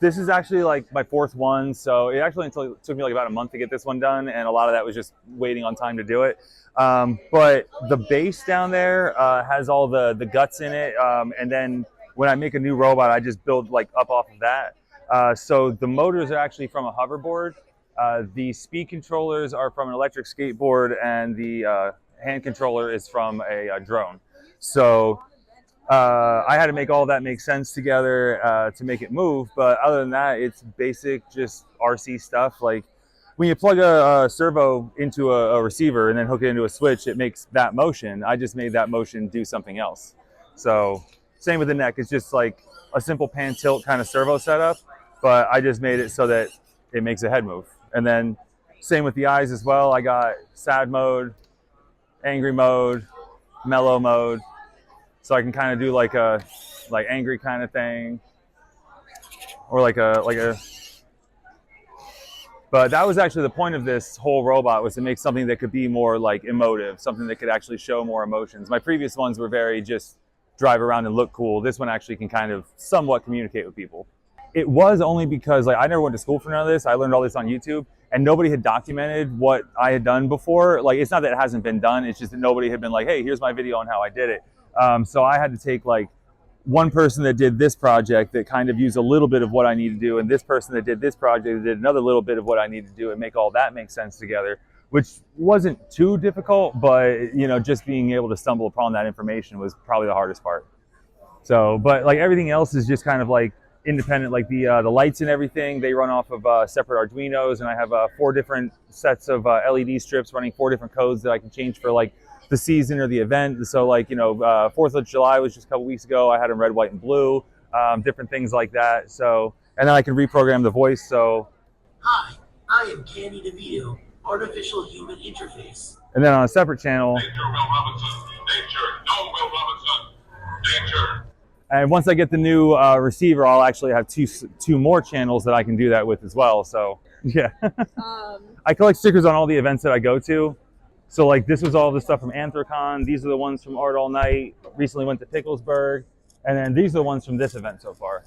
This is actually like my fourth one, so it actually took me like about a month to get this one done, and a lot of that was just waiting on time to do it. But the base down there has all the guts in it, and then when I make a new robot, I just build like up off of that. So the motors are actually from a hoverboard. The speed controllers are from an electric skateboard, and the hand controller is from a drone. So I had to make all that make sense together to make it move. But other than that, it's basic, just RC stuff. Like when you plug a servo into a receiver and then hook it into a switch, it makes that motion. I just made that motion do something else. So same with the neck. It's just like a simple pan tilt kind of servo setup, but I just made it so that it makes a head move. And then same with the eyes as well. I got sad mode, angry mode, mellow mode. So I can kind of do like a angry kind of thing, or like a. But that was actually the point of this whole robot, was to make something that could be more like emotive, something that could actually show more emotions. My previous ones were very just drive around and look cool. This one actually can kind of somewhat communicate with people. It was only because like I never went to school for none of this. I learned all this on YouTube, and nobody had documented what I had done before. Like it's not that it hasn't been done. It's just that nobody had been like, hey, here's my video on how I did it. So I had to take like one person that did this project that kind of used a little bit of what I need to do, and this person that did this project that did another little bit of what I need to do, and make all that make sense together, which wasn't too difficult, but you know, just being able to stumble upon that information was probably the hardest part. So, but like everything else is just kind of like independent, like the lights and everything, they run off of separate Arduinos, and I have 4 different sets of LED strips running 4 different codes that I can change for like the season or the event. So like, you know, 4th of July was just a couple weeks ago. I had them red, white, and blue, different things like that. So, and then I can reprogram the voice. So, hi, I am Candy DeVito, artificial human interface. And then on a separate channel. Danger, Will Robinson. Danger, no, Will Robinson. Danger. And once I get the new receiver, I'll actually have two more channels that I can do that with as well. So yeah, I collect stickers on all the events that I go to. So like this was all the stuff from Anthrocon. These are the ones from Art All Night. Recently went to Picklesburg. And then these are the ones from this event so far.